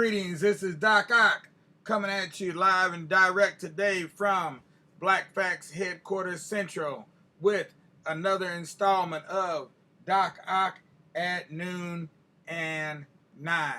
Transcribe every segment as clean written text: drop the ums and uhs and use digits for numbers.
Greetings, this is Doc Ock coming at you live and direct today from Black Facts Headquarters Central with another installment of Doc Ock at noon and 9.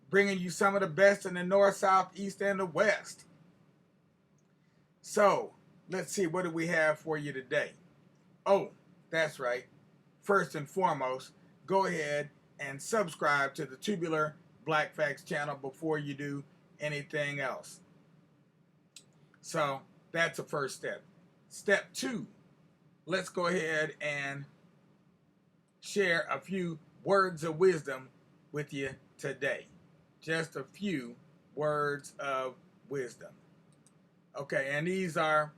Bringing you some of the best in the north, south, east, and the west. So, let's see, what do we have for you today? Oh, that's right. First and foremost, go ahead and subscribe to the Tubular Black Facts channel before you do anything else. So that's the first step. Step 2, let's go ahead and share a few words of wisdom with you today. Just a few words of wisdom. Okay, and these are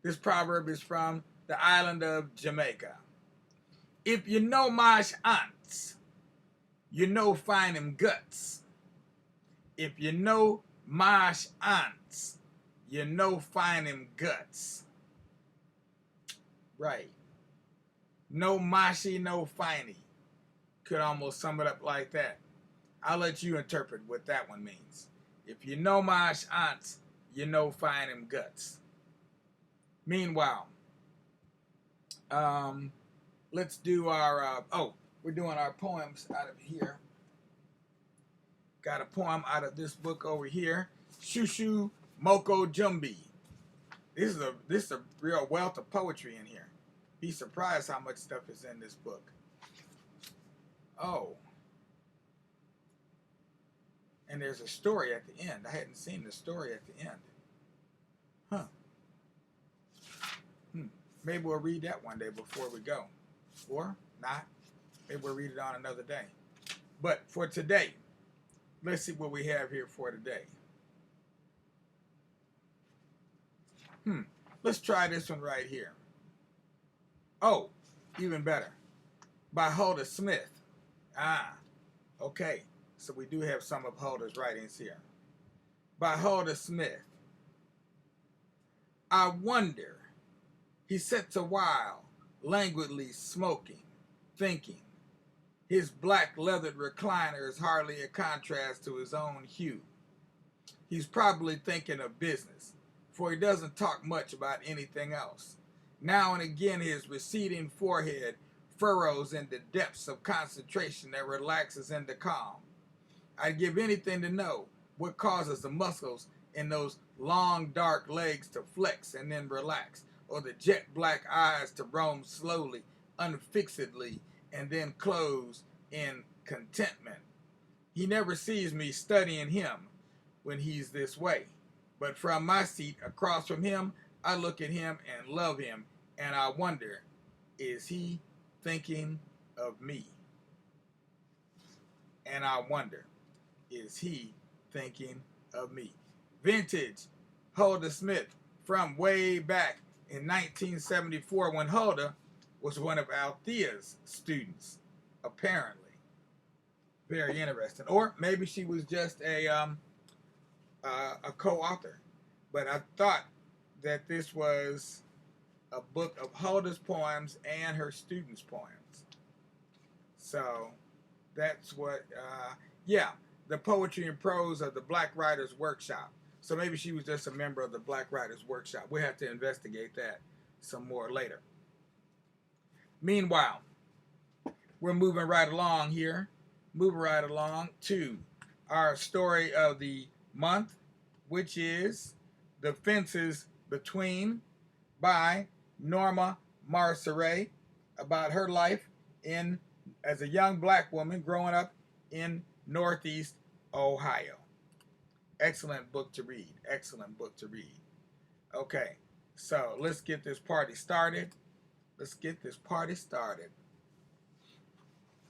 this proverb is from the island of Jamaica. If you know Marsh aunts, you know find him guts. If you know Marsh aunts, you know find him guts. Right. No Mashi, no finey. Could almost sum it up like that. I'll let you interpret what that one means. If you know Marsh aunts, you know find him guts. Meanwhile, let's do our, we're doing our poems out of here. Got a poem out of this book over here, Shushu Moko Jumbi. This is a real wealth of poetry in here. Be surprised how much stuff is in this book. Oh. And there's a story at the end. I hadn't seen the story at the end. Huh. Maybe we'll read that one day before we go. Or not. Maybe we'll read it on another day. But for today, let's see what we have here for today. Let's try this one right here. Oh, even better. By Huldah Smith. Okay. So we do have some of Huldah's writings here. By Huldah Smith. I wonder. He sits a while, languidly smoking, thinking. His black leathered recliner is hardly a contrast to his own hue. He's probably thinking of business, for he doesn't talk much about anything else. Now and again his receding forehead furrows into depths of concentration that relaxes into calm. I'd give anything to know what causes the muscles in those long dark legs to flex and then relax, or the jet black eyes to roam slowly, unfixedly, and then close in contentment. He never sees me studying him when he's this way, but from my seat across from him, I look at him and love him, and I wonder, is he thinking of me? And I wonder, is he thinking of me? Vintage Huldah Smith from way back in 1974 when Huldah was one of Althea's students, apparently. Very interesting. Or maybe she was just a co-author. But I thought that this was a book of Huldah's poems and her students' poems. So that's what, the poetry and prose of the Black Writers Workshop. So maybe she was just a member of the Black Writers Workshop. We'll have to investigate that some more later. Meanwhile, we're moving right along here. Moving right along to our story of the month, which is The Fences Between by Norma Marcere, about her life as a young black woman growing up in Northeast Ohio. Excellent book to read. Excellent book to read. Okay, so let's get this party started. Let's get this party started.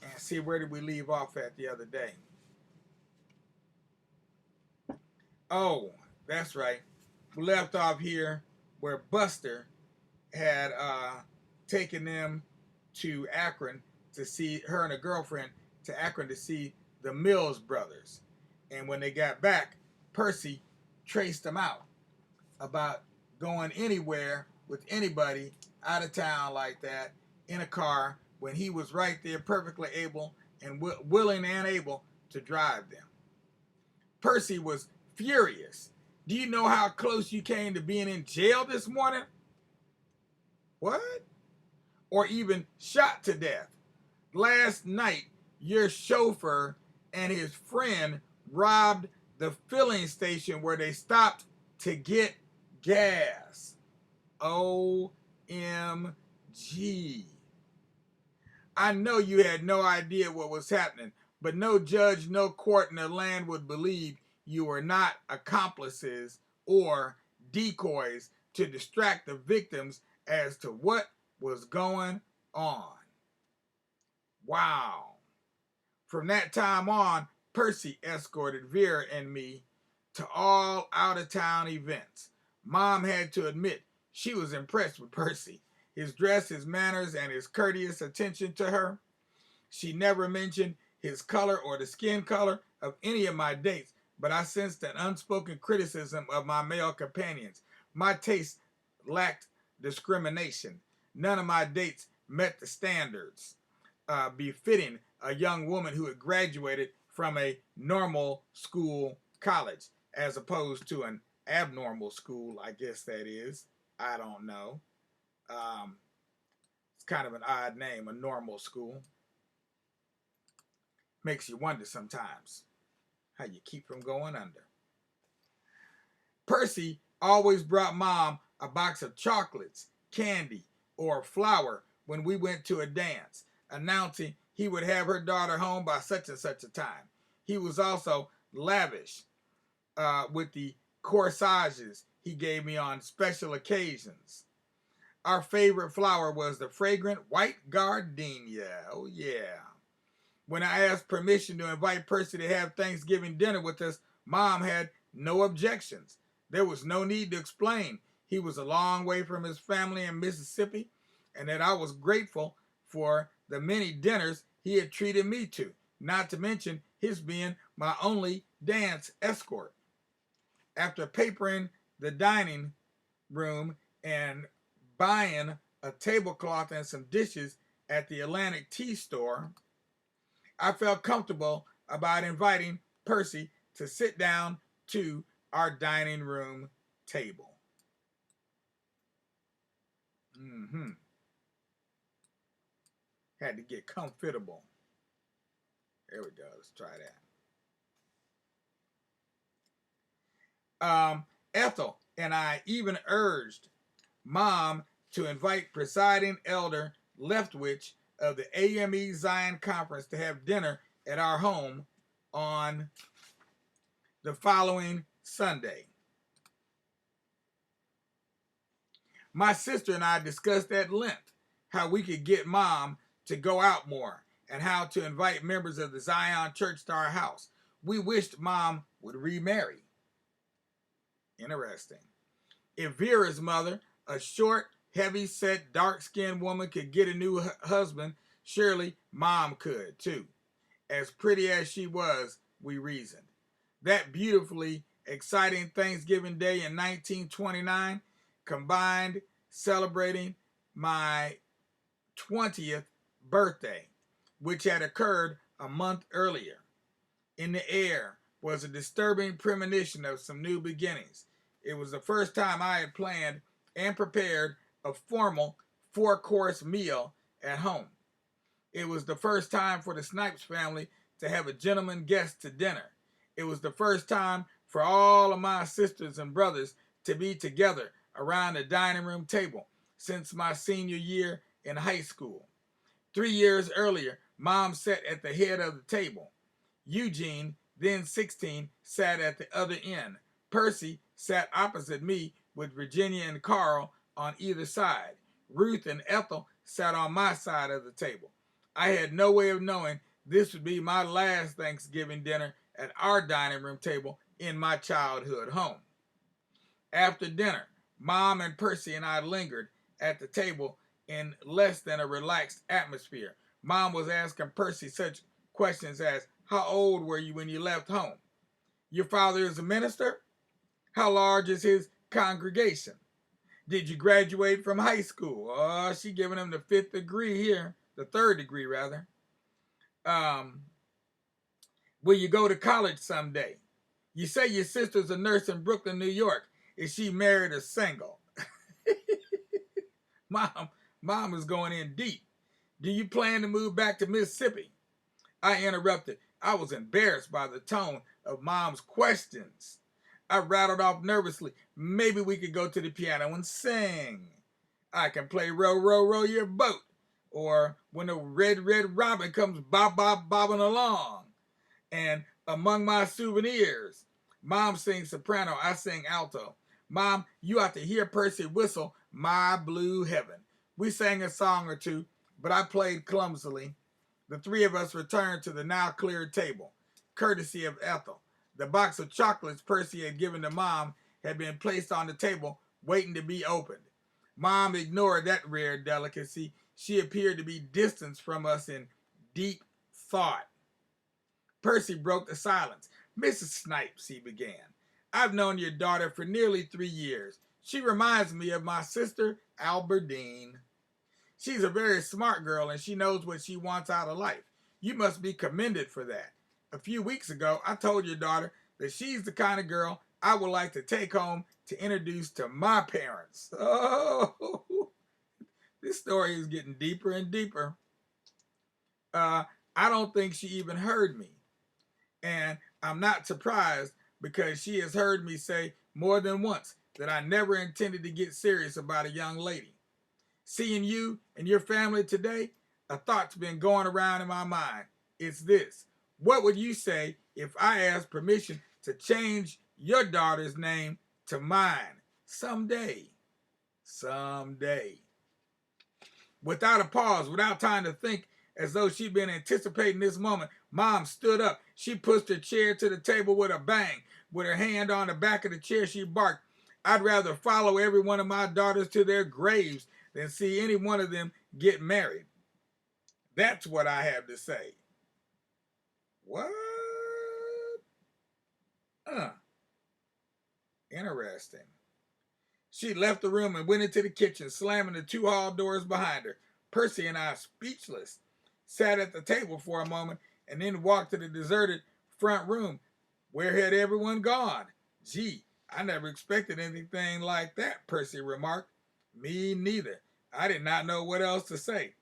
And see, where did we leave off at the other day? Oh, that's right. We left off here where Buster had taken them to Akron to see, her and a girlfriend, to Akron to see the Mills brothers. And when they got back, Percy traced them out about going anywhere with anybody out of town like that in a car when he was right there perfectly able and willing and able to drive them. Percy was furious. Do you know how close you came to being in jail this morning? What? Or even shot to death. Last night, your chauffeur and his friend robbed the filling station where they stopped to get gas. OMG. I know you had no idea what was happening, but no judge, no court in the land would believe you were not accomplices or decoys to distract the victims as to what was going on. Wow. From that time on, Percy escorted Vera and me to all out-of-town events. Mom had to admit she was impressed with Percy, his dress, his manners, and his courteous attention to her. She never mentioned his color or the skin color of any of my dates, but I sensed an unspoken criticism of my male companions. My taste lacked discrimination. None of my dates met the standards befitting a young woman who had graduated from a normal school college, as opposed to an abnormal school, I guess that is. I don't know. It's kind of an odd name, a normal school. Makes you wonder sometimes how you keep from going under. Percy always brought Mom a box of chocolates, candy, or flour when we went to a dance, announcing he would have her daughter home by such and such a time. He was also lavish with the corsages he gave me on special occasions. Our favorite flower was the fragrant white gardenia. Oh, yeah. When I asked permission to invite Percy to have Thanksgiving dinner with us, Mom had no objections. There was no need to explain. He was a long way from his family in Mississippi, and that I was grateful for the many dinners he had treated me to, not to mention his being my only dance escort. After papering the dining room and buying a tablecloth and some dishes at the Atlantic Tea Store, I felt comfortable about inviting Percy to sit down to our dining room table. Had to get comfortable. There we go. Let's try that. Ethel and I even urged Mom to invite presiding elder Leftwich of the AME Zion Conference to have dinner at our home on the following Sunday. My sister and I discussed at length how we could get Mom to go out more and how to invite members of the Zion Church to our house. We wished Mom would remarry. Interesting. If Vera's mother, a short, heavy-set, dark-skinned woman, could get a new husband, surely Mom could too. As pretty as she was, we reasoned. That beautifully exciting Thanksgiving Day in 1929 combined celebrating my 20th birthday, which had occurred a month earlier. In the air was a disturbing premonition of some new beginnings. It was the first time I had planned and prepared a formal 4-course meal at home. It was the first time for the Snipes family to have a gentleman guest to dinner. It was the first time for all of my sisters and brothers to be together around the dining room table since my senior year in high school. 3 years earlier, Mom sat at the head of the table. Eugene, then 16, sat at the other end. Percy sat opposite me with Virginia and Carl on either side. Ruth and Ethel sat on my side of the table. I had no way of knowing this would be my last Thanksgiving dinner at our dining room table in my childhood home. After dinner, Mom and Percy and I lingered at the table in less than a relaxed atmosphere. Mom was asking Percy such questions as, how old were you when you left home? Your father is a minister? How large is his congregation? Did you graduate from high school? Oh, she giving him the 5th degree here, the 3rd degree rather. Um, will you go to college someday? You say your sister's a nurse in Brooklyn, New York. Is she married or single? Mom, Mom is going in deep. Do you plan to move back to Mississippi? I interrupted. I was embarrassed by the tone of Mom's questions. I rattled off nervously. Maybe we could go to the piano and sing. I can play Row, Row, Row Your Boat. Or When a Red, Red Robin comes bob, bob, bobbing along. And among my souvenirs, Mom sings soprano, I sing alto. Mom, you ought to hear Percy whistle My Blue Heaven. We sang a song or two, but I played clumsily. The three of us returned to the now cleared table, courtesy of Ethel. The box of chocolates Percy had given to Mom had been placed on the table, waiting to be opened. Mom ignored that rare delicacy. She appeared to be distanced from us in deep thought. Percy broke the silence. Mrs. Snipes, he began, I've known your daughter for nearly 3 years. She reminds me of my sister, Alberdine. She's a very smart girl and she knows what she wants out of life. You must be commended for that. A few weeks ago, I told your daughter that she's the kind of girl I would like to take home to introduce to my parents. Oh, this story is getting deeper and deeper. I don't think she even heard me. And I'm not surprised because she has heard me say more than once that I never intended to get serious about a young lady. Seeing you and your family today, a thought's been going around in my mind. It's this. What would you say if I asked permission to change your daughter's name to mine someday? Someday. Without a pause, without time to think, as though she'd been anticipating this moment, Mom stood up. She pushed her chair to the table with a bang. With her hand on the back of the chair, she barked, I'd rather follow every one of my daughters to their graves than see any one of them get married. That's what I have to say. What? Interesting. She left the room and went into the kitchen, slamming the 2 hall doors behind her. Percy and I, speechless, sat at the table for a moment and then walked to the deserted front room. Where had everyone gone? Gee, I never expected anything like that, Percy remarked. Me neither. I did not know what else to say.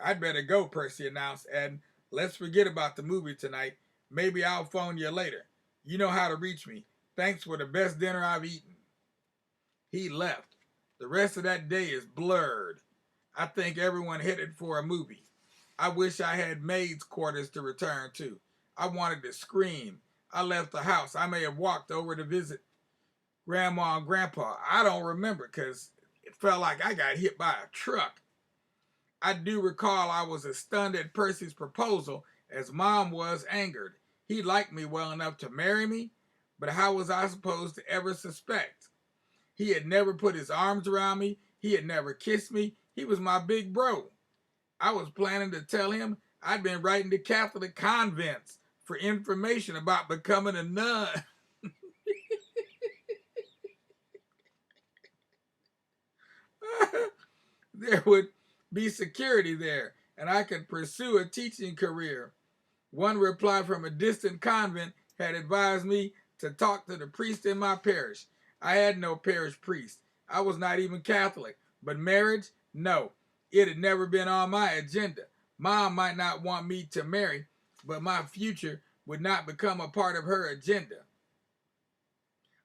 I'd better go, Percy announced, adding, let's forget about the movie tonight. Maybe I'll phone you later. You know how to reach me. Thanks for the best dinner I've eaten. He left. The rest of that day is blurred. I think everyone headed for a movie. I wish I had maids' quarters to return to. I wanted to scream. I left the house. I may have walked over to visit Grandma and Grandpa. I don't remember because it felt like I got hit by a truck. I do recall I was as stunned at Percy's proposal as Mom was angered. He liked me well enough to marry me, but how was I supposed to ever suspect? He had never put his arms around me. He had never kissed me. He was my big bro. I was planning to tell him I'd been writing to Catholic convents for information about becoming a nun. There would be security there, and I could pursue a teaching career. One reply from a distant convent had advised me to talk to the priest in my parish. I had no parish priest. I was not even Catholic. But marriage? No. It had never been on my agenda. Mom might not want me to marry, but my future would not become a part of her agenda.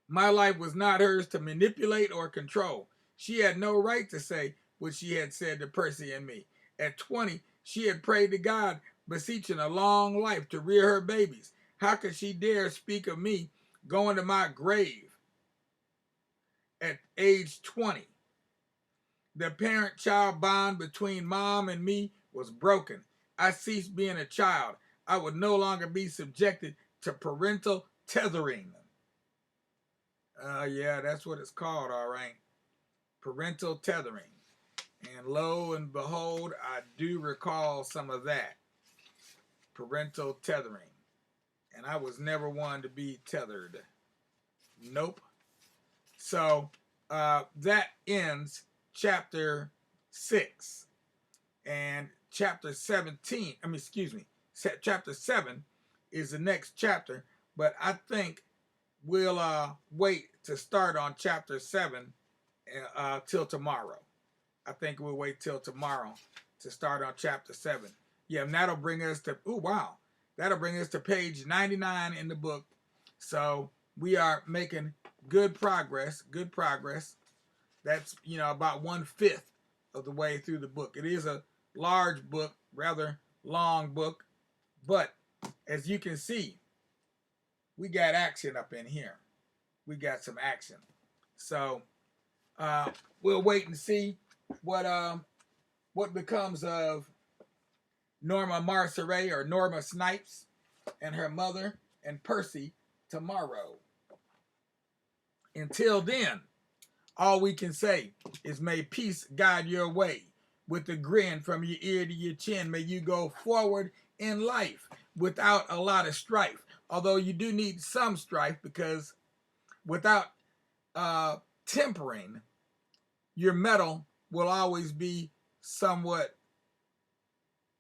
My life was not hers to manipulate or control. She had no right to say what she had said to Percy and me. At 20, she had prayed to God, beseeching a long life to rear her babies. How could she dare speak of me going to my grave at age 20? The parent-child bond between Mom and me was broken. I ceased being a child. I would no longer be subjected to parental tethering. Yeah, that's what it's called, all right. Parental tethering. And lo and behold, I do recall some of that. Parental tethering. And I was never one to be tethered. Nope. So that ends chapter 6. And chapter 17, chapter 7 is the next chapter, but I think we'll wait to start on chapter 7 till tomorrow. I think we'll wait till tomorrow to start on chapter 7. Yeah, and that'll bring us to, oh, wow. That'll bring us to page 99 in the book. So we are making good progress, That's, about 1/5 of the way through the book. It is a large book, rather long book, but as you can see, we got action up in here. We got some action. So we'll wait and see what becomes of Norma Marceray or Norma Snipes and her mother and Percy tomorrow. Until then, all we can say is may peace guide your way. With a grin from your ear to your chin, may you go forward in life without a lot of strife. Although you do need some strife, because without tempering, your metal will always be somewhat,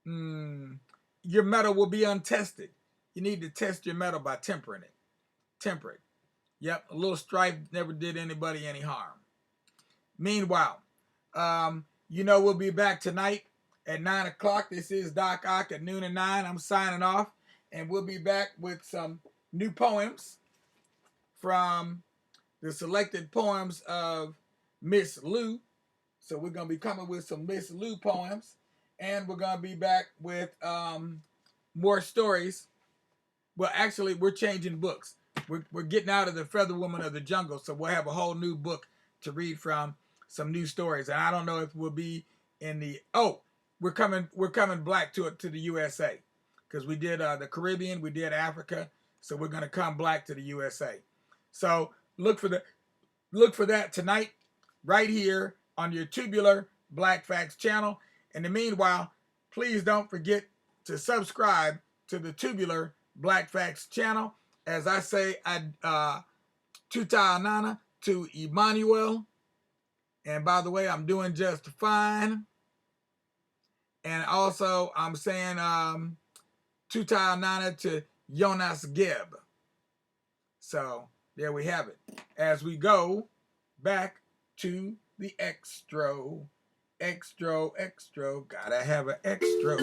your metal will be untested. You need to test your metal by tempering it. Temper it. Yep, a little strife never did anybody any harm. Meanwhile, we'll be back tonight at 9 o'clock. This is Doc Ock at noon and 9. I'm signing off, and we'll be back with some new poems from the selected poems of Miss Lou. So we're going to be coming with some Miss Lou poems, and we're going to be back with more stories. Well, actually, we're changing books. We're getting out of the Feather Woman of the Jungle, so we'll have a whole new book to read from, some new stories. And I don't know if we'll be in the, we're coming black to the USA, because we did the Caribbean, we did Africa, so we're going to come black to the USA. So look for that tonight, right here on your Tubular Black Facts channel. In the meanwhile, please don't forget to subscribe to the Tubular Black Facts channel. As I say, Tuta Nana to Emmanuel. And by the way, I'm doing just fine. And also, I'm saying Tuta Nana to Jonas Geb. So there we have it. As we go back to the extra, gotta have an extra.